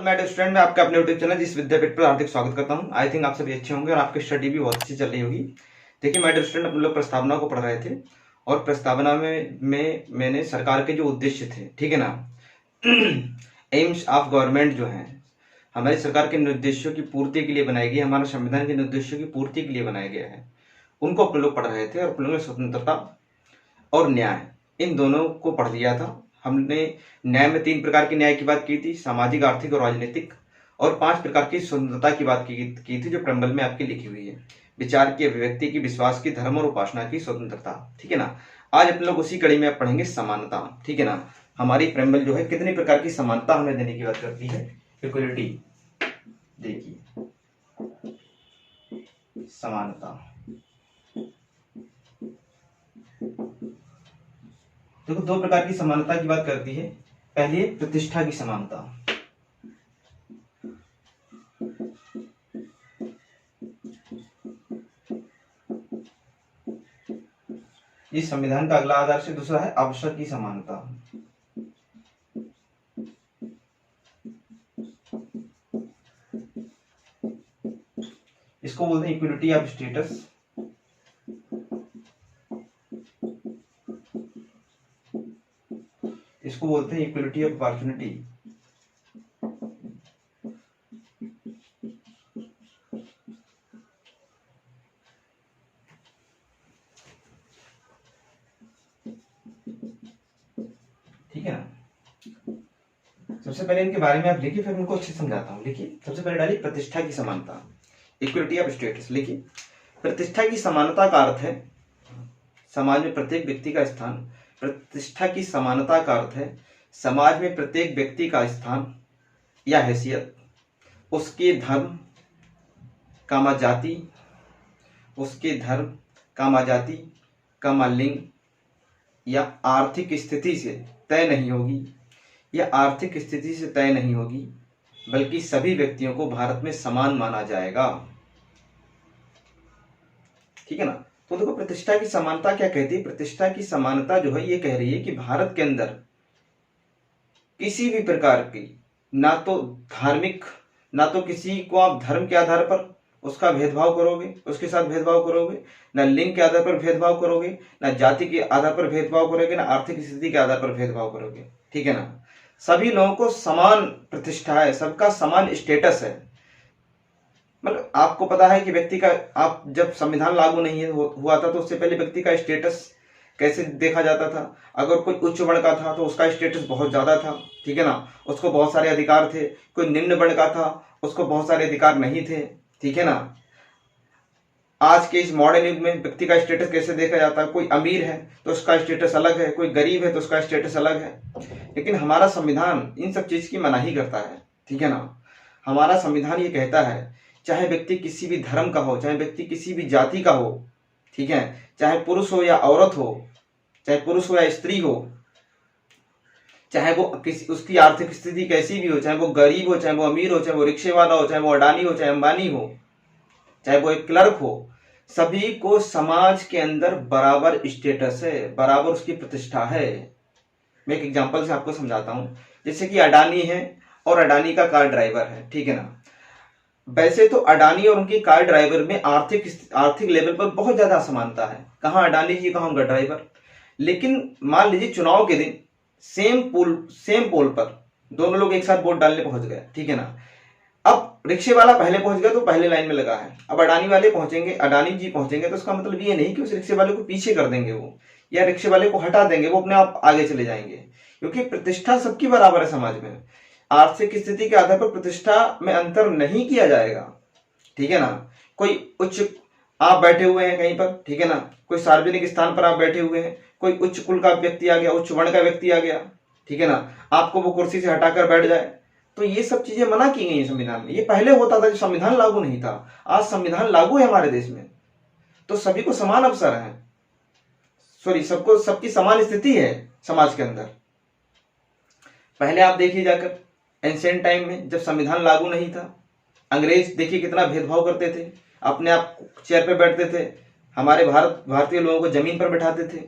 मैं स्टूडेंट में आपके अपने यूट्यूब चैनल जिस विद्यापीठ पर हार्दिक स्वागत करता हूं। आई थिंक आप सभी अच्छे होंगे और आपकी स्टडी भी बहुत अच्छी चल रही होगी। देखिए मैं स्टूडेंट अपने लोग प्रस्तावना को पढ़ रहे थे और प्रस्तावना में मैंने सरकार के जो उद्देश्य थे, ठीक है ना, एम्स ऑफ गवर्नमेंट जो है हमारी सरकार के निर्देशों की पूर्ति के लिए बनाई गई, हमारे संविधान के निर्देशों की पूर्ति के लिए बनाया गया है, उनको अपने लोग पढ़ रहे थे और अपने लोग स्वतंत्रता और न्याय इन दोनों को पढ़ लिया था। हमने न्याय में 3 प्रकार के न्याय की बात की थी, सामाजिक, आर्थिक और राजनीतिक, और 5 प्रकार की स्वतंत्रता की बात की थी जो प्रैम्बल में आपकी लिखी हुई है। विचार की, अभिव्यक्ति की, विश्वास की, धर्म और उपासना की स्वतंत्रता, ठीक है ना। आज अपने लोग उसी कड़ी में आप पढ़ेंगे समानता, ठीक है ना। हमारी प्रैम्बल जो है कितने प्रकार की समानता हमें देने की बात करती है, इक्वलिटी। देखिए समानता, देखो 2 प्रकार की समानता की बात करती है। पहली है प्रतिष्ठा की समानता। इस संविधान का अगला आदर्श। दूसरा है अवसर की समानता। इसको बोलते हैं इक्विलिटी ऑफ स्टेटस। इसको बोलते हैं इक्वलिटी ऑफ अपॉर्चुनिटी। ठीक है ना। सबसे पहले इनके बारे में आप लिखिए, फिर उनको अच्छे से समझाता हूं। लिखिए, सबसे पहले डालिए प्रतिष्ठा की समानता, इक्वलिटी ऑफ स्टेटस। लिखिए, प्रतिष्ठा की समानता का अर्थ है समाज में प्रत्येक व्यक्ति का स्थान। प्रतिष्ठा की समानता का अर्थ है समाज में प्रत्येक व्यक्ति का स्थान या हैसियत, उसके धर्म कामा जाति, उसके धर्म कामा जाति कामा लिंग या आर्थिक स्थिति से तय नहीं होगी, या आर्थिक स्थिति से तय नहीं होगी, बल्कि सभी व्यक्तियों को भारत में समान माना जाएगा। ठीक है ना। तो देखो प्रतिष्ठा की समानता क्या कहती है। प्रतिष्ठा की समानता जो है ये कह रही है कि भारत के अंदर किसी भी प्रकार की ना तो धार्मिक, ना तो किसी को आप धर्म के आधार पर उसका भेदभाव करोगे, उसके साथ भेदभाव करोगे, ना लिंग के आधार पर भेदभाव करोगे, ना जाति के आधार पर भेदभाव करोगे, ना आर्थिक स्थिति के आधार पर भेदभाव करोगे। ठीक है ना। सभी लोगों को समान प्रतिष्ठा है, सबका समान स्टेटस है। मतलब आपको पता है कि व्यक्ति का, आप जब संविधान लागू नहीं हुआ था तो उससे पहले व्यक्ति का स्टेटस कैसे देखा जाता था। अगर कोई उच्च वर्ण का था तो उसका स्टेटस बहुत ज्यादा था, ठीक है ना, उसको बहुत सारे अधिकार थे। कोई निम्न वर्ण का था, उसको बहुत सारे अधिकार नहीं थे, ठीक है ना। आज के इस मॉडर्न युग में व्यक्ति का स्टेटस कैसे देखा जाता है। कोई अमीर है तो उसका स्टेटस अलग है, कोई गरीब है तो उसका स्टेटस अलग है। लेकिन हमारा संविधान इन सब चीज की मनाही करता है, ठीक है ना। हमारा संविधान ये कहता है चाहे व्यक्ति किसी भी धर्म का हो, चाहे व्यक्ति किसी भी जाति का हो, ठीक है, चाहे पुरुष हो या औरत हो, चाहे पुरुष हो या स्त्री हो, चाहे वो किसी, उसकी आर्थिक स्थिति कैसी भी हो, चाहे वो गरीब हो, चाहे वो अमीर हो, चाहे वो रिक्शे वाला हो, चाहे वो अडानी हो, चाहे अंबानी हो, चाहे वो एक क्लर्क हो, सभी को समाज के अंदर बराबर स्टेटस है, बराबर उसकी प्रतिष्ठा है। मैं एक एग्जांपल से आपको समझाता हूं। जैसे कि अडानी है और अडानी का कार ड्राइवर है, ठीक है ना। वैसे तो अडानी और उनकी कार ड्राइवर में आर्थिक लेवल पर बहुत ज्यादा असमानता है। कहां अडानी जी, कहां उनका ड्राइवर। लेकिन मान लीजिए चुनाव के दिन सेम पोल पर दोनों लोग एक साथ वोट डालने पहुंच गए, ठीक है ना। अब रिक्शे वाला पहले पहुंच गया तो पहले लाइन में लगा है। अब अडानी वाले पहुंचेंगे, अडानी जी पहुंचेंगे, तो उसका मतलब ये नहीं कि उस रिक्शे वाले को पीछे कर देंगे वो, या रिक्शे वाले को हटा देंगे, वो अपने आप आगे चले जाएंगे, क्योंकि प्रतिष्ठा सबकी बराबर है समाज में। आर्थिक स्थिति के आधार पर प्रतिष्ठा में अंतर नहीं किया जाएगा, ठीक है ना। कोई उच्च, आप बैठे हुए हैं कहीं पर, ठीक है ना, कोई सार्वजनिक स्थान पर आप बैठे हुए हैं, कोई उच्च कुल का व्यक्ति आ गया, उच्च वर्ण का व्यक्ति आ गया, ठीक है ना, आपको वो कुर्सी से हटाकर बैठ जाए, तो ये सब चीजें मना की गई है संविधान में। ये पहले होता था जब संविधान लागू नहीं था। आज संविधान लागू है हमारे देश में, तो सभी को समान अवसर है, सबको, सबकी समान स्थिति है समाज के अंदर। पहले आप देखिए जाकर एंशिएंट टाइम में जब संविधान लागू नहीं था, अंग्रेज देखिए कितना भेदभाव करते थे, अपने आप चेयर पे बैठते थे, हमारे भारतीय लोगों को जमीन पर बैठाते थे,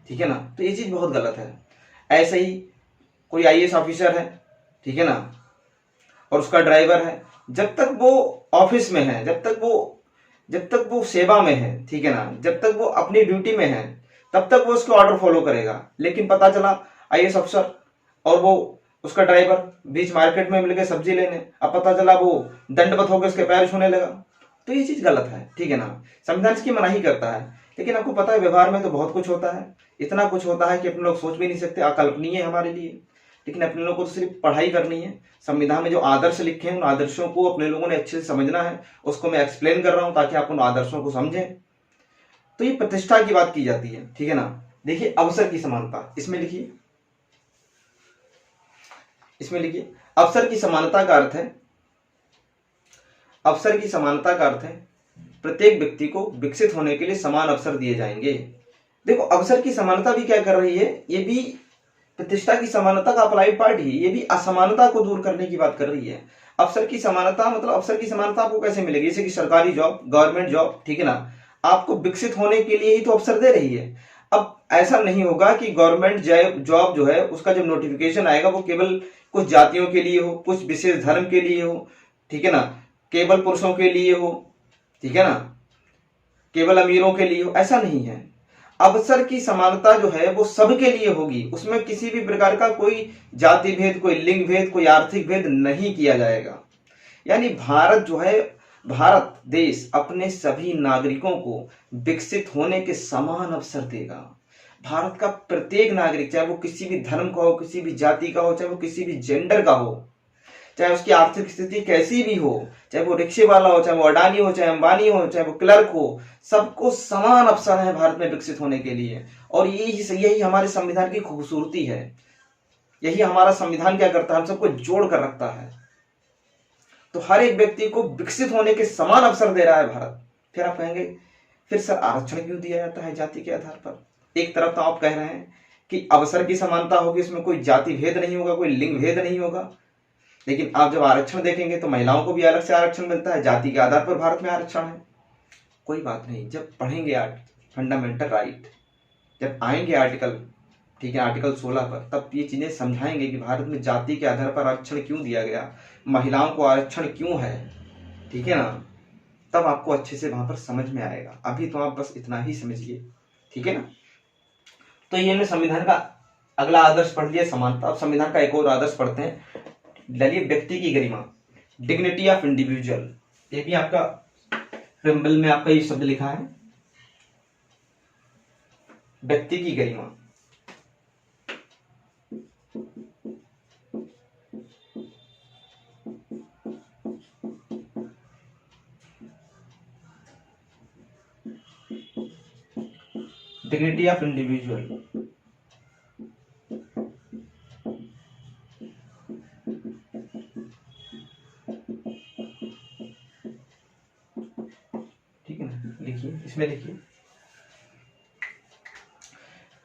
ठीक है ना। तो ये चीज बहुत गलत है। ऐसे ही कोई आईएएस ऑफिसर है, ठीक है ना, और उसका ड्राइवर है, जब तक वो ऑफिस में है, जब तक वो सेवा में है, ठीक है ना, जब तक वो अपनी ड्यूटी में है, तब तक वो उसके ऑर्डर फॉलो करेगा। लेकिन पता चला आईएएस अफसर और वो उसका ड्राइवर बीच मार्केट में मिल गए सब्जी लेने, अब पता चला वो दंडवत होकर उसके पैर छूने लगा, तो ये चीज गलत है, ठीक है ना। संविधान इसकी मनाही करता है, लेकिन आपको पता है व्यवहार में तो बहुत कुछ होता है, इतना कुछ होता है कि अपने लोग सोच भी नहीं सकते, अकल्पनीय है हमारे लिए। लेकिन अपने लोगों को तो सिर्फ पढ़ाई करनी है, संविधान में जो आदर्श लिखे हैं उन आदर्शों को अपने लोगों ने अच्छे से समझना है, उसको मैं एक्सप्लेन कर रहा हूं ताकि आप उन आदर्शों को समझें। तो ये प्रतिष्ठा की बात की जाती है, ठीक है ना। देखिए अवसर की समानता, इसमें लिखिए अवसर की समानता का अर्थ है, अवसर की समानता का अर्थ है प्रत्येक व्यक्ति को विकसित होने के लिए समान अवसर दिए जाएंगे। देखो अवसर की समानता भी क्या कर रही है, ये भी प्रतिष्ठा की समानता का अप्लाइड पार्ट ही, ये भी असमानता को दूर करने की बात कर रही है। अवसर की समानता मतलब अवसर की समानता आपको कैसे मिलेगी, जैसे कि सरकारी जॉब, गवर्नमेंट जॉब, ठीक है ना, आपको विकसित होने के लिए ही तो अवसर दे रही है। अब ऐसा नहीं होगा कि गवर्नमेंट जॉब जो है उसका जब नोटिफिकेशन आएगा वो केवल कुछ जातियों के लिए हो, कुछ विशेष धर्म के लिए हो, ठीक है ना, केवल पुरुषों के लिए हो, ठीक है ना, केवल अमीरों के लिए हो, ऐसा नहीं है। अवसर की समानता जो है वो सबके लिए होगी, उसमें किसी भी प्रकार का कोई जाति भेद, कोई लिंग भेद, कोई आर्थिक भेद नहीं किया जाएगा। यानी भारत जो है, भारत देश अपने सभी नागरिकों को विकसित होने के समान अवसर देगा। भारत का प्रत्येक नागरिक, चाहे वो किसी भी धर्म का हो, किसी भी जाति का हो, चाहे वो किसी भी जेंडर का हो, चाहे उसकी आर्थिक स्थिति कैसी भी हो, चाहे वो रिक्शे वाला हो, चाहे वो अडानी हो, चाहे अंबानी हो, चाहे वो क्लर्क हो, सबको समान अवसर है भारत में विकसित होने के लिए। और यही हमारे संविधान की खूबसूरती है, यही हमारा संविधान क्या करता है, हम सबको जोड़ कर रखता है। तो हर एक व्यक्ति को विकसित होने के समान अवसर दे रहा है भारत। फिर आप कहेंगे फिर सर आरक्षण क्यों दिया जाता है जाति के आधार पर? एक तरफ तो आप कह रहे हैं कि अवसर की समानता होगी, इसमें कोई जाति भेद नहीं होगा, कोई लिंग भेद नहीं होगा, लेकिन आप जब आरक्षण देखेंगे तो महिलाओं को भी अलग से आरक्षण मिलता है, जाति के आधार पर भारत में आरक्षण है। कोई बात नहीं, जब पढ़ेंगे फंडामेंटल राइट, जब आएंगे आर्टिकल, ठीक है, आर्टिकल 16 पर, तब ये चीजें समझाएंगे कि भारत में जाति के आधार पर आरक्षण क्यों दिया गया, महिलाओं को आरक्षण क्यों है, ठीक है ना, तब आपको अच्छे से वहां पर समझ में आएगा। अभी तो आप बस इतना ही समझिए, ठीक है ना। तो ये हमने संविधान का अगला आदर्श पढ़ लिया, समानता। अब संविधान का एक और आदर्श पढ़ते हैं, डालिए व्यक्ति की गरिमा, डिग्निटी ऑफ इंडिविजुअल। ये भी आपका प्रियम्बल में आपका ये शब्द लिखा है, व्यक्ति की गरिमा। डिग्निटी ऑफ इंडिविजुअल, ठीक है ना, लिखिए, इसमें लिखिए।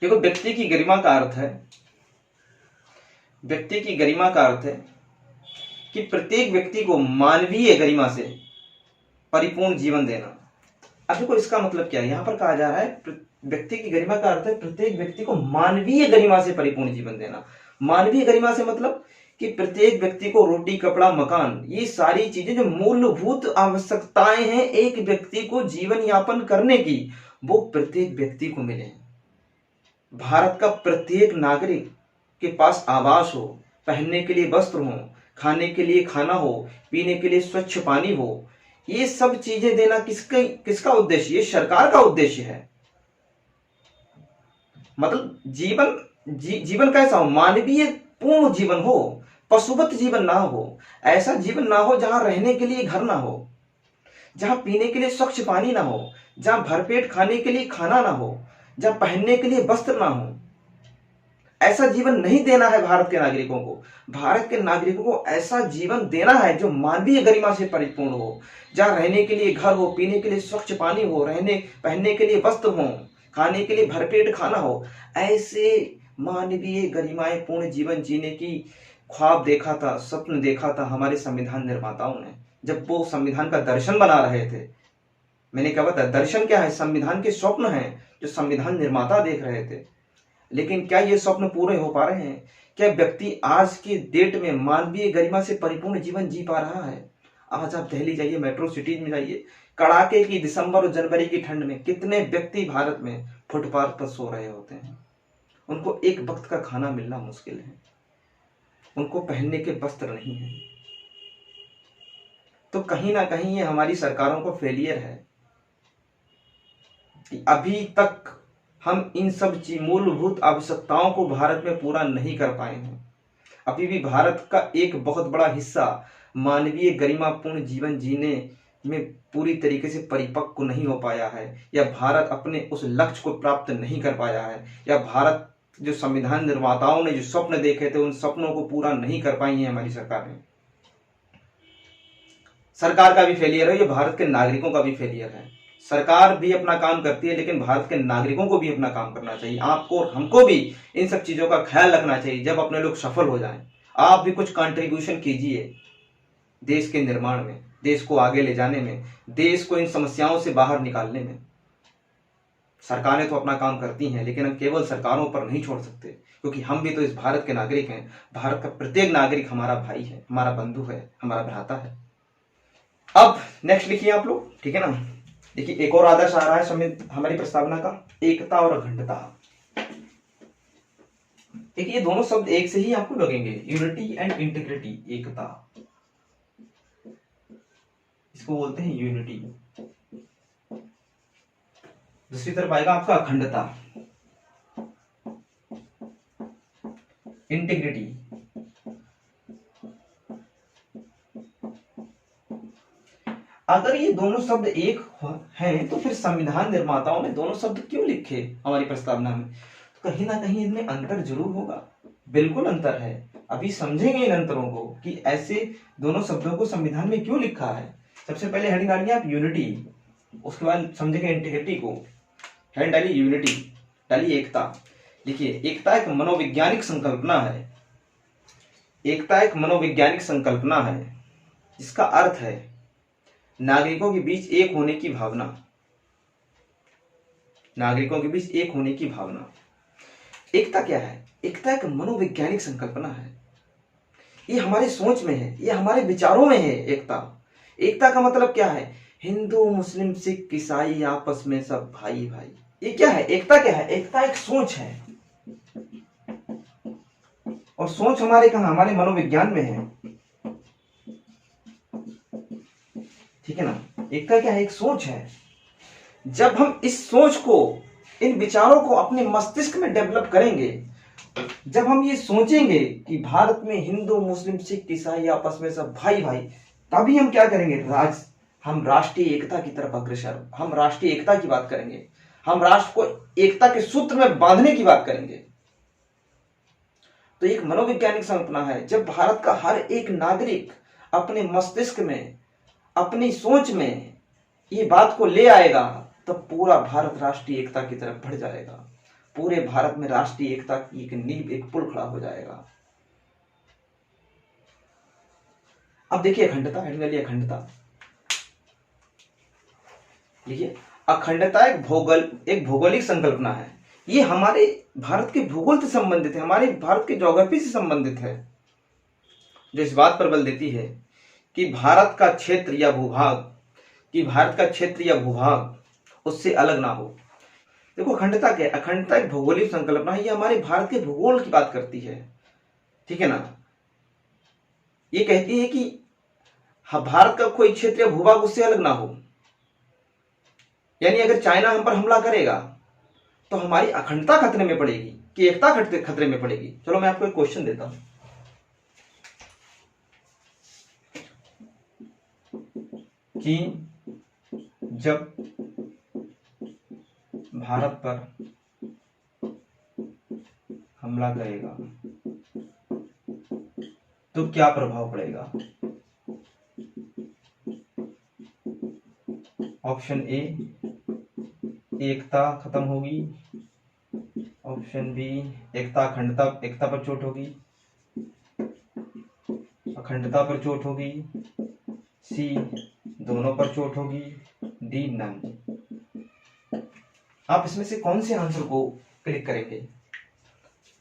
देखो व्यक्ति की गरिमा का अर्थ है, व्यक्ति की गरिमा का अर्थ है कि प्रत्येक व्यक्ति को मानवीय गरिमा से परिपूर्ण जीवन देना। अब देखो इसका मतलब क्या है, यहां पर कहा जा रहा है व्यक्ति की गरिमा का अर्थ है प्रत्येक व्यक्ति को मानवीय गरिमा से परिपूर्ण जीवन देना। मानवीय गरिमा से मतलब कि प्रत्येक व्यक्ति को रोटी, कपड़ा, मकान, ये सारी चीजें जो मूलभूत आवश्यकताएं हैं एक व्यक्ति को जीवन यापन करने की, वो प्रत्येक व्यक्ति को मिले। भारत का प्रत्येक नागरिक के पास आवास हो, पहनने के लिए वस्त्र हो, खाने के लिए खाना हो, पीने के लिए स्वच्छ पानी हो, ये सब चीजें देना किसका उद्देश्य? ये सरकार का उद्देश्य है। मतलब जीवन कैसा हो? मानवीय पूर्ण जीवन हो, पशुवत जीवन ना हो। ऐसा जीवन ना हो जहां रहने के लिए घर ना हो, जहां पीने के लिए स्वच्छ पानी ना हो, जहां भरपेट खाने के लिए खाना ना हो, जहां पहनने के लिए वस्त्र ना हो। ऐसा जीवन नहीं देना है भारत के नागरिकों को। भारत के नागरिकों को ऐसा जीवन देना है जो मानवीय गरिमा से परिपूर्ण हो, जहां रहने के लिए घर हो, पीने के लिए स्वच्छ पानी हो, पहनने के लिए वस्त्र हो, खाने के लिए भरपेट खाना हो। ऐसे मानवीय गरिमाएं पूर्ण जीवन जीने की ख्वाब देखा था, स्वप्न देखा था हमारे संविधान निर्माताओं ने, जब वो संविधान का दर्शन बना रहे थे। मैंने क्या बताया, दर्शन क्या है? संविधान के स्वप्न हैं जो संविधान निर्माता देख रहे थे। लेकिन क्या ये स्वप्न पूरे हो पा रहे हैं? क्या व्यक्ति आज के डेट में मानवीय गरिमा से परिपूर्ण जीवन जी पा रहा है? आज आप दिल्ली जाइए, मेट्रो सिटीज में जाइए, कड़ाके की दिसंबर और जनवरी की ठंड में कितने व्यक्ति भारत में फुटपाथ पर सो रहे होते हैं। उनको एक वक्त का खाना मिलना मुश्किल है, उनको पहनने के वस्त्र नहीं है। तो कहीं ना कहीं ये हमारी सरकारों का फेलियर है कि अभी तक हम इन सब मूलभूत आवश्यकताओं को भारत में पूरा नहीं कर पाए हैं। अभी भी भारत का एक बहुत बड़ा हिस्सा मानवीय गरिमापूर्ण जीवन जीने में पूरी तरीके से परिपक्व नहीं हो पाया है, या भारत अपने उस लक्ष्य को प्राप्त नहीं कर पाया है, या भारत जो संविधान निर्माताओं ने जो स्वप्न देखे थे उन सपनों को पूरा नहीं कर पाई है हमारी सरकारें। सरकार का भी फेलियर है, ये भारत के नागरिकों का भी फेलियर है। सरकार भी अपना काम करती है, लेकिन भारत के नागरिकों को भी अपना काम करना चाहिए। आपको और हमको भी इन सब चीजों का ख्याल रखना चाहिए। जब अपने लोग सफल हो जाएं, आप भी कुछ कंट्रीब्यूशन कीजिए देश के निर्माण में, देश को आगे ले जाने में, देश को इन समस्याओं से बाहर निकालने में। सरकारें तो अपना काम करती हैं, लेकिन हम केवल सरकारों पर नहीं छोड़ सकते, क्योंकि हम भी तो इस भारत के नागरिक हैं। भारत का प्रत्येक नागरिक हमारा भाई है, हमारा बंधु है, हमारा भ्राता है। अब नेक्स्ट लिखिए आप लोग, ठीक है ना। देखिए एक और आदर्श आ रहा है हमारी प्रस्तावना का, एकता और अखंडता। देखिए ये दोनों शब्द एक से ही आपको लगेंगे, यूनिटी एंड इंटीग्रिटी, एकता, इसको बोलते हैं यूनिटी। दूसरी तरफ आएगा आपका अखंडता, इंटीग्रिटी। अगर ये दोनों शब्द एक हैं तो फिर संविधान निर्माताओं ने दोनों शब्द क्यों लिखे हमारी प्रस्तावना में? तो कहीं ना कहीं इनमें अंतर जरूर होगा, बिल्कुल अंतर है। अभी समझेंगे इन अंतरों को कि ऐसे दोनों शब्दों को संविधान में क्यों लिखा है। सबसे पहले हेडिंग डालिए आप यूनिटी, उसके बाद समझेंगे इंटीग्रिटी को। हेडिंग डालिए यूनिटी, डालिए एकता। देखिए एकता एक मनोवैज्ञानिक संकल्पना है, एकता एक मनोवैज्ञानिक संकल्पना है जिसका अर्थ है नागरिकों के बीच एक होने की भावना, नागरिकों के बीच एक होने की भावना। एकता क्या है? एकता एक मनोवैज्ञानिक संकल्पना है, ये हमारी सोच में है, ये हमारे विचारों में है। एकता, एकता का मतलब क्या है? हिंदू मुस्लिम सिख ईसाई आपस में सब भाई भाई। ये क्या है? एकता क्या है? एकता एक सोच है, और सोच हमारे कहां? हमारे मनोविज्ञान में है, ठीक है ना। एकता क्या है? एक सोच है। जब हम इस सोच को, इन विचारों को अपने मस्तिष्क में डेवलप करेंगे, जब हम ये सोचेंगे कि भारत में हिंदू मुस्लिम सिख ईसाई आपस में सब भाई भाई, तभी हम क्या करेंगे? हम राष्ट्रीय एकता की तरफ अग्रसर, हम राष्ट्रीय एकता की बात करेंगे, हम राष्ट्र को एकता के सूत्र में बांधने की बात करेंगे। तो एक मनोवैज्ञानिक संकल्पना है, जब भारत का हर एक नागरिक अपने मस्तिष्क में, अपनी सोच में ये बात को ले आएगा, तब पूरा भारत राष्ट्रीय एकता की तरफ बढ़ जाएगा। पूरे भारत में राष्ट्रीय एकता की एक नींव, एक पुल खड़ा हो जाएगा। अब देखिए अखंडता, अखंडता देखिए अखंडता एक भौगोलिक संकल्पना है। ये हमारे भारत के भूगोल से संबंधित है, हमारे भारत के ज्योग्राफी से संबंधित है, जो इस बात पर बल देती है कि भारत का क्षेत्र या भूभाग उससे अलग ना हो। देखो अखंडता क्या है? अखंडता एक भौगोलिक संकल्पना है, ये हमारे भारत के भूगोल की बात करती है, ठीक है ना। ये कहती है कि भारत का कोई क्षेत्र या भूभाग उससे अलग ना हो। यानी अगर चाइना हम पर हमला करेगा तो हमारी अखंडता खतरे में पड़ेगी कि एकता खतरे में पड़ेगी। चलो मैं आपको एक क्वेश्चन देता हूं कि जब भारत पर हमला करेगा तो क्या प्रभाव पड़ेगा? ऑप्शन ए, एकता खत्म होगी। ऑप्शन बी, एकता पर चोट होगी, अखंडता पर चोट होगी। सी, दोनों पर चोट होगी। D, none. आप इसमें से कौन से आंसर को क्लिक करेंगे?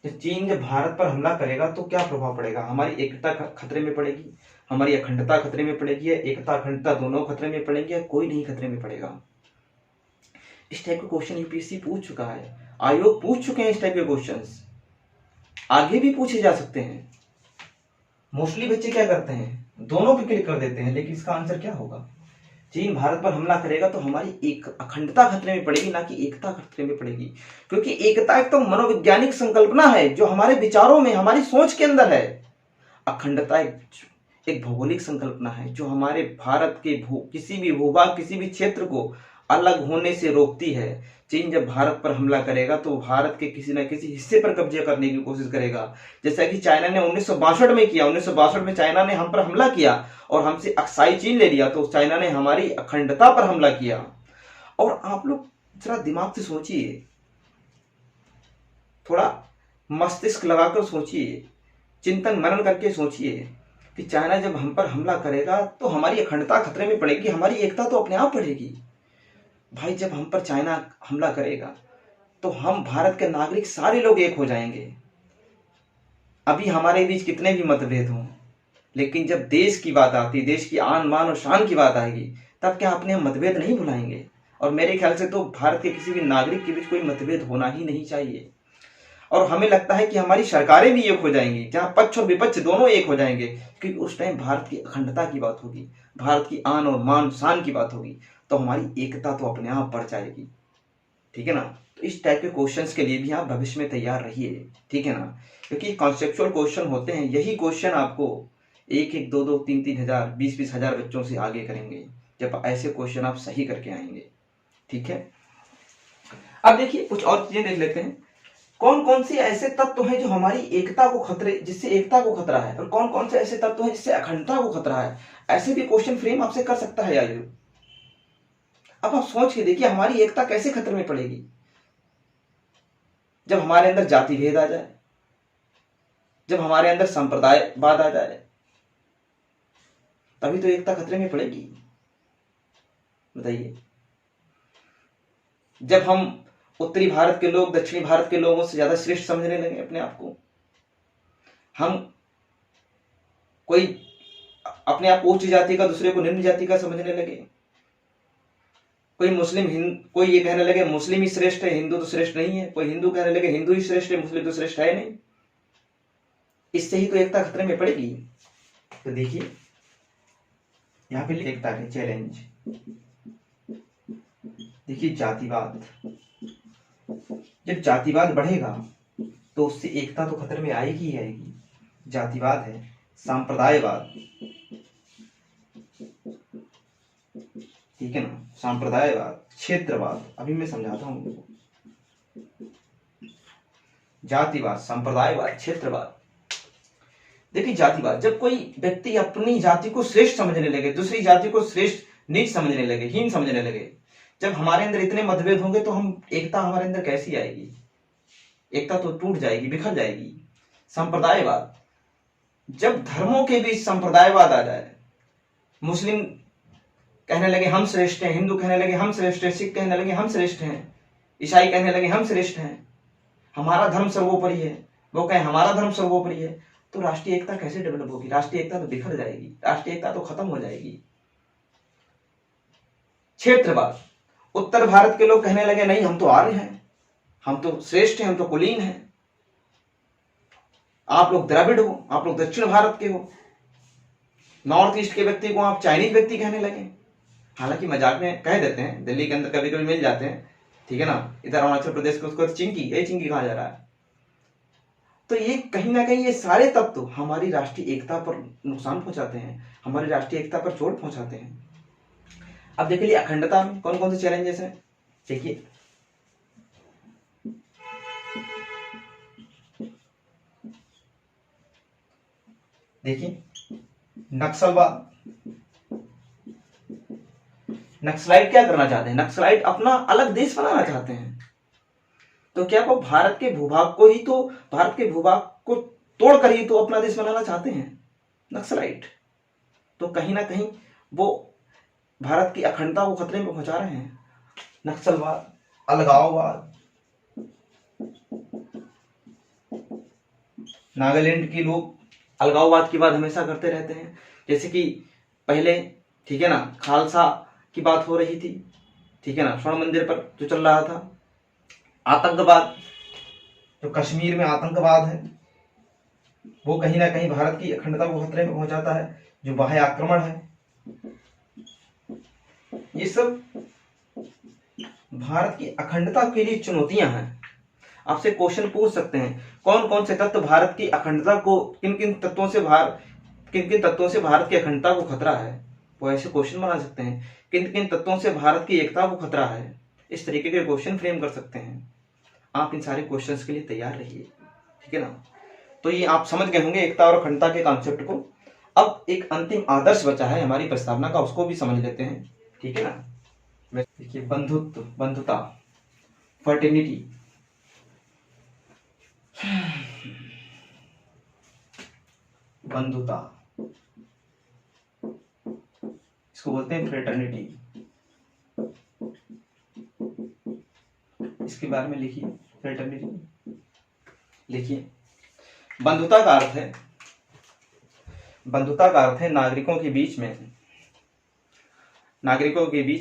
चीन जब भारत पर हमला करेगा तो क्या प्रभाव पड़ेगा? हमारी एकता खतरे में पड़ेगी, हमारी अखंडता खतरे में पड़ेगी, एकता अखंडता दोनों खतरे में पड़ेंगे, या कोई नहीं खतरे में पड़ेगा? इस टाइप का क्वेश्चन यूपीएससी पूछ चुका है, आयोग पूछ चुके हैं इस टाइप के क्वेश्चंस, आगे भी पूछे जा सकते हैं। मोस्टली बच्चे क्या करते हैं, दोनों पे क्लिक कर देते हैं, लेकिन इसका आंसर क्या होगा? चीन भारत पर हमला करेगा तो हमारी एक अखंडता खतरे में पड़ेगी, ना कि एकता खतरे में पड़ेगी। क्योंकि एकता एक तो मनोवैज्ञानिक संकल्पना है जो हमारे विचारों में, हमारी सोच के अंदर है। अखंडता एक भौगोलिक संकल्पना है जो हमारे भारत के किसी भी भूभाग, किसी भी क्षेत्र को अलग होने से रोकती है। चीन जब भारत पर हमला करेगा तो भारत के किसी न किसी हिस्से पर कब्जे करने की कोशिश करेगा, जैसा कि चाइना ने 1962 में किया। 1962 में चाइना ने हम पर हमला किया और हमसे अक्साई चीन ले लिया, तो चाइना ने हमारी अखंडता पर हमला किया। और आप लोग जरा दिमाग से सोचिए, थोड़ा मस्तिष्क लगाकर सोचिए, चिंतन मनन करके सोचिए कि चाइना जब हम पर हमला करेगा तो हमारी अखंडता खतरे में पड़ेगी, हमारी एकता तो अपने आप बढ़ेगी। भाई जब हम पर चाइना हमला करेगा तो हम भारत के नागरिक सारे लोग एक हो जाएंगे। अभी हमारे बीच कितने भी मतभेद हों, लेकिन जब देश की बात आती, देश की आन बान और शान की बात आएगी, तब क्या अपने हम मतभेद नहीं भुलाएंगे? और मेरे ख्याल से तो भारत के किसी भी नागरिक के बीच कोई मतभेद होना ही नहीं चाहिए। और हमें लगता है कि हमारी सरकारें भी एक हो जाएंगी, जहां पक्ष और विपक्ष दोनों एक हो जाएंगे, क्योंकि उस टाइम भारत की अखंडता की बात होगी, भारत की आन और मान शान की बात होगी, तो हमारी एकता तो अपने आप बढ़ जाएगी। ठीक है ना? तो इस टाइप के क्वेश्चंस के लिए भी आप भविष्य में तैयार रहिए, ठीक है ना? क्योंकि कॉन्सेप्चुअल क्वेश्चन होते हैं, यही क्वेश्चन आपको 1-1, 2-2, 3-3 हजार, 20-20 हजार बच्चों से आगे करेंगे, जब ऐसे क्वेश्चन आप सही करके आएंगे। ठीक है, अब देखिए कुछ और चीजें देख लेते हैं। कौन कौन से ऐसे तत्व हैं जो हमारी एकता को खतरे, जिससे एकता को खतरा है, और कौन कौन से ऐसे तत्व हैं जिससे अखंडता को खतरा है? ऐसे भी क्वेश्चन फ्रेम आपसे कर सकता है आयोग। अब आप सोच के देखिए, हमारी एकता कैसे खतरे में पड़ेगी? जब हमारे अंदर जाति भेद आ जाए, जब हमारे अंदर संप्रदायवाद आ जाए, तभी तो एकता खतरे में पड़ेगी। बताइए, जब हम उत्तरी भारत के लोग दक्षिणी भारत के लोगों से ज्यादा श्रेष्ठ समझने लगे अपने आप को, हम कोई अपने आप को उच्च जाति का, दूसरे को निम्न जाति का समझने लगे, कोई कोई ये कहने लगे मुस्लिम ही श्रेष्ठ है, हिंदू तो श्रेष्ठ नहीं है, कोई हिंदू कहने लगे हिंदू ही श्रेष्ठ है, मुस्लिम तो श्रेष्ठ है नहीं, इससे ही तो एकता खतरे में पड़ेगी। तो देखिए यहां पे एकता के चैलेंज, देखिए जातिवाद, जब जातिवाद बढ़ेगा तो उससे एकता तो खतरे में आएगी ही आएगी। जातिवाद है, सांप्रदायवाद, ठीक है ना, सांप्रदायवाद, क्षेत्रवाद, अभी मैं समझाता हूं। जातिवाद, सांप्रदायवाद, क्षेत्रवाद। देखिए जातिवाद, जब कोई व्यक्ति अपनी जाति को श्रेष्ठ समझने लगे, दूसरी जाति को श्रेष्ठ नीच समझने लगे, हीन समझने लगे, जब हमारे अंदर इतने मतभेद होंगे तो हम एकता हमारे अंदर कैसी आएगी? एकता तो टूट जाएगी, बिखर जाएगी। संप्रदायवाद, जब धर्मों के बीच संप्रदायवाद आ जाए, मुस्लिम कहने लगे हम श्रेष्ठ हैं, हिंदू कहने लगे हम श्रेष्ठ हैं, सिख कहने लगे हम श्रेष्ठ हैं, ईसाई कहने लगे हम श्रेष्ठ हैं, हमारा धर्म सर्वोपरि है, वो कहे हमारा धर्म सर्वोपरि है, तो राष्ट्रीय एकता कैसे डेवलप होगी? राष्ट्रीय एकता तो बिखर जाएगी, राष्ट्रीय एकता तो खत्म हो जाएगी। क्षेत्रवाद, उत्तर भारत के लोग कहने लगे नहीं हम तो आर्य हैं, हम तो श्रेष्ठ हैं, हम तो कुलीन हैं, आप लोग द्रविड़ हो, आप लोग दक्षिण भारत के हो, नॉर्थ ईस्ट के व्यक्ति को आप चाइनीज व्यक्ति कहने लगे। हालांकि मजाक में कह देते हैं, दिल्ली के अंदर कभी कभी मिल जाते हैं, ठीक है ना, इधर अरुणाचल प्रदेश को उसको चिंकी, ये चिंकी कहा जा रहा है। तो ये कहीं ना कहीं ये सारे तत्व हमारी राष्ट्रीय एकता पर नुकसान पहुंचाते हैं, हमारी राष्ट्रीय एकता पर चोट पहुंचाते हैं। अब देखिए अखंडता में कौन कौन से चैलेंजेस हैं, देखिए नक्सलवाद, नक्सलाइट क्या करना चाहते हैं? नक्सलाइट अपना अलग देश बनाना चाहते हैं। तो क्या वो भारत के भूभाग को ही, तो भारत के भूभाग को तोड़कर ही तो अपना देश बनाना चाहते हैं नक्सलाइट। तो कहीं ना कहीं वो भारत की अखंडता को खतरे में पहुंचा रहे हैं। नक्सलवाद, अलगाववाद, नागालैंड के लोग अलगाववाद की बात हमेशा करते रहते हैं, जैसे कि पहले, ठीक है ना, खालसा की बात हो रही थी, ठीक है ना, स्वर्ण मंदिर पर जो चल रहा था, आतंकवाद, जो कश्मीर में आतंकवाद है वो कहीं ना कहीं भारत की अखंडता को खतरे में पहुंचाता है, जो बाह्य आक्रमण है, ये सब भारत की अखंडता के लिए चुनौतियां हैं। आपसे क्वेश्चन पूछ सकते हैं, कौन कौन से तत्व भारत की अखंडता को, किन किन तत्वों से भारत की अखंडता को खतरा है, वो ऐसे क्वेश्चन बना सकते हैं। किन किन तत्वों से भारत की एकता को खतरा है, इस तरीके के क्वेश्चन फ्रेम कर सकते हैं। आप इन सारे क्वेश्चंस के लिए तैयार रहिए, ठीक है ना। तो ये आप समझ गए होंगे एकता और अखंडता के कॉन्सेप्ट को। अब एक अंतिम आदर्श बचा है हमारी प्रस्तावना का, उसको भी समझ लेते हैं, ठीक है ना। देखिए, बंधुत्व, बंधुता, फर्टिनिटी, बंधुता, इसको बोलते हैं फ्रेटर्निटी। इसके बारे में लिखिए, फ्रेटर्निटी लिखिए। बंधुता का अर्थ है, बंधुता का अर्थ है नागरिकों के बीच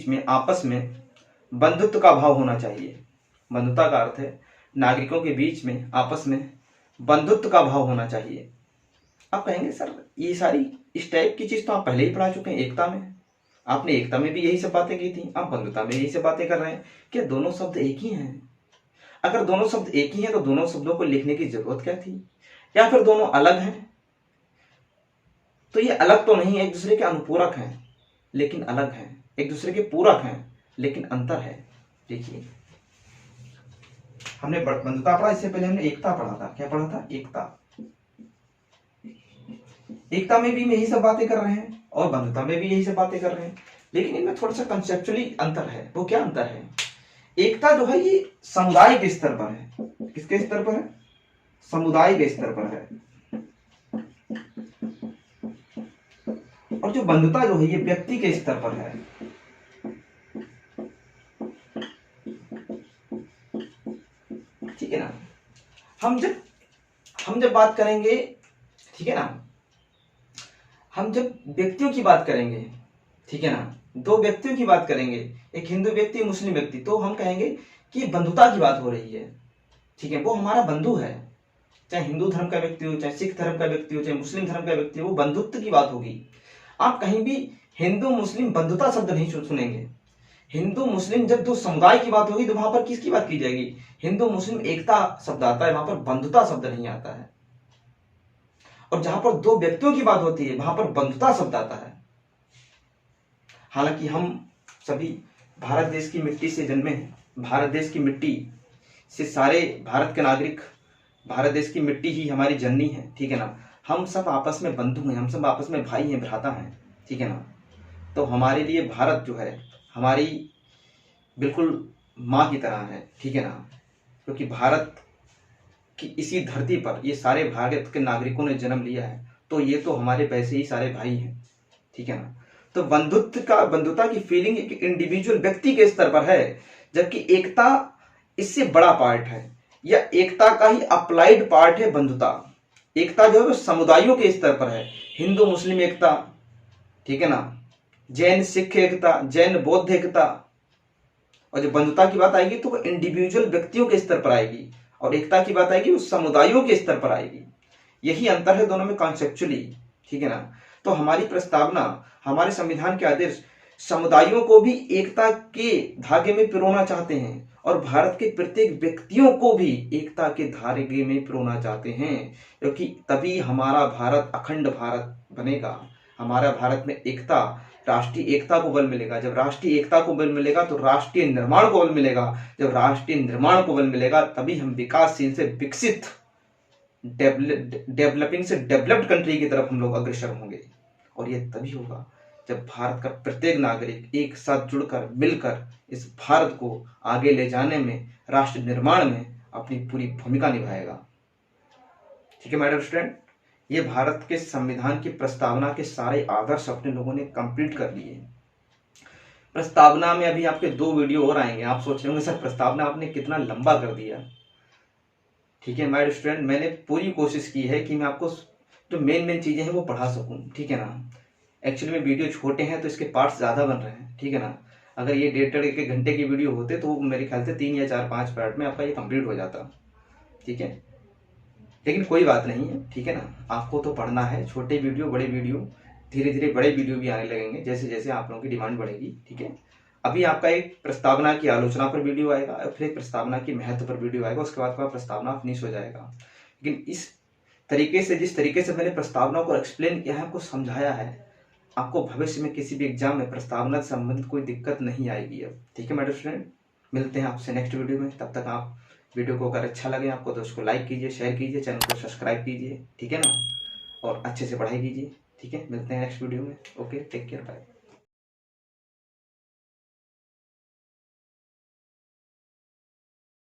में आपस में बंधुत्व का भाव होना चाहिए। बंधुता का अर्थ है नागरिकों के बीच में आपस में बंधुत्व का भाव होना चाहिए। आप कहेंगे सर ये सारी इस टाइप की चीज तो आप पहले ही पढ़ा चुके हैं एकता में, आपने एकता में भी यही सब बातें की थी, आप बंधुता में यही सब बातें कर रहे हैं। क्या दोनों शब्द एक ही हैं? अगर दोनों शब्द एक ही हैं तो दोनों शब्दों को लिखने की जरूरत क्या थी? या फिर दोनों अलग हैं? तो ये अलग तो नहीं है, एक दूसरे के अनुपूरक हैं लेकिन अलग हैं, एक दूसरे के पूरक हैं लेकिन अंतर है। देखिए, हमने बंधुता पढ़ा, इससे पहले हमने एकता पढ़ा था। क्या पढ़ा था? एकता। एकता में भी यही सब बातें कर रहे हैं और बंधुता में भी यही सब बातें कर रहे हैं, लेकिन इनमें थोड़ा सा कंसेप्चुअली अंतर है। वो क्या अंतर है? एकता जो है ये समुदाय के स्तर पर है। किसके स्तर पर है? समुदाय के स्तर पर है। और जो बंधुता जो है ये व्यक्ति के स्तर पर है। ठीक है ना। हम जब बात करेंगे, ठीक है ना, हम जब व्यक्तियों की बात करेंगे, ठीक है ना, दो व्यक्तियों की बात करेंगे, एक हिंदू व्यक्ति, मुस्लिम व्यक्ति, तो हम कहेंगे कि बंधुता की बात हो रही है। ठीक है, वो हमारा बंधु है, चाहे हिंदू धर्म का व्यक्ति हो, चाहे सिख धर्म का व्यक्ति हो, चाहे मुस्लिम धर्म का व्यक्ति हो, वो बंधुत्व की बात होगी। आप कहीं भी हिंदू मुस्लिम बंधुता शब्द नहीं सुनेंगे। हिंदू मुस्लिम जब दो समुदाय की बात होगी तो वहां पर किसकी बात की जाएगी? हिंदू मुस्लिम एकता शब्द आता है, वहां पर बंधुता शब्द नहीं आता है। और जहां पर दो व्यक्तियों की बात होती है वहां पर बंधुता शब्द आता है। हालांकि हम सभी भारत देश की मिट्टी से जन्मे हैं, भारत देश की मिट्टी से सारे भारत के नागरिक, भारत देश की मिट्टी ही हमारी जननी है। ठीक है ना, हम सब आपस में बंधु हैं, हम सब आपस में भाई हैं, भ्राता हैं। ठीक है ना, तो हमारे लिए भारत जो है हमारी बिल्कुल माँ की तरह है। ठीक है ना, क्योंकि भारत की इसी धरती पर ये सारे भारत के नागरिकों ने जन्म लिया है, तो ये तो हमारे वैसे ही सारे भाई हैं। ठीक है ना, तो बंधुता की फीलिंग एक इंडिविजुअल व्यक्ति के स्तर पर है, जबकि एकता इससे बड़ा पार्ट है, या एकता का ही अप्लाइड पार्ट है बंधुता। एकता जो है वो समुदायों के स्तर पर है, हिंदू मुस्लिम एकता, ठीक है ना, जैन सिख एकता, जैन बौद्ध एकता। और जब बंधुता की बात आएगी तो वो इंडिविजुअल व्यक्तियों के स्तर पर आएगी, और एकता की बात आएगी वो समुदायों के स्तर पर आएगी। यही अंतर है दोनों में कॉन्सेप्चुअली। ठीक है ना, तो हमारी प्रस्तावना, हमारे संविधान के आदर्श समुदायों को भी एकता के धागे में पिरोना चाहते हैं, और भारत के प्रत्येक व्यक्तियों को भी एकता के धागे में पिरोना चाहते हैं, क्योंकि तभी हमारा भारत अखंड भारत बनेगा। हमारा भारत में एकता, राष्ट्रीय एकता को बल मिलेगा। जब राष्ट्रीय एकता को बल मिलेगा तो राष्ट्रीय निर्माण को बल मिलेगा। जब राष्ट्रीय निर्माण को बल मिलेगा तभी हम विकासशील से विकसित, डेवलपिंग से डेवलप्ड कंट्री की तरफ हम लोग अग्रसर होंगे। और यह तभी होगा जब भारत का प्रत्येक नागरिक एक साथ जुड़कर, मिलकर इस भारत को आगे ले जाने में, राष्ट्र निर्माण में अपनी पूरी भूमिका निभाएगा। ठीक है मैडम स्टूडेंट, ये भारत के संविधान की प्रस्तावना के सारे आदर्श अपने लोगों ने कंप्लीट कर लिए। प्रस्तावना में अभी आपके 2 वीडियो और आएंगे। आप सोच रहे होंगे सर प्रस्तावना आपने कितना लंबा कर दिया। ठीक है माय स्टूडेंट, मैंने पूरी कोशिश की है कि मैं आपको जो मेन चीज़ें हैं वो पढ़ा सकूं, ठीक है ना। एक्चुअली में वीडियो छोटे हैं तो इसके पार्ट्स ज़्यादा बन रहे हैं, ठीक है ना। अगर ये 1.5 घंटे की वीडियो होते तो मेरे ख्याल से 3 या 4-5 पार्ट में आपका ये कंप्लीट हो जाता, ठीक है। लेकिन कोई बात नहीं है, ठीक है ना। आपको तो पढ़ना है, छोटे वीडियो बड़े वीडियो, धीरे धीरे बड़े वीडियो भी आने लगेंगे जैसे जैसे आप लोगों की डिमांड बढ़ेगी, ठीक है। अभी आपका एक प्रस्तावना की आलोचना पर वीडियो आएगा और फिर एक प्रस्तावना की महत्व पर वीडियो आएगा, उसके बाद आपका प्रस्तावना फिनिश हो जाएगा। लेकिन इस तरीके से, जिस तरीके से मैंने प्रस्तावना को एक्सप्लेन किया है, आपको समझाया है, आपको भविष्य में किसी भी एग्जाम में प्रस्तावना से संबंधित कोई दिक्कत नहीं आएगी अब, ठीक है मेरे स्टूडेंट। मिलते हैं आपसे नेक्स्ट वीडियो में, तब तक आप वीडियो को अगर अच्छा लगे आपको तो उसको लाइक कीजिए, शेयर कीजिए, चैनल को सब्सक्राइब कीजिए, ठीक है ना, और अच्छे से पढ़ाई कीजिए, ठीक है। मिलते हैं नेक्स्ट वीडियो में। Okay, take care, bye.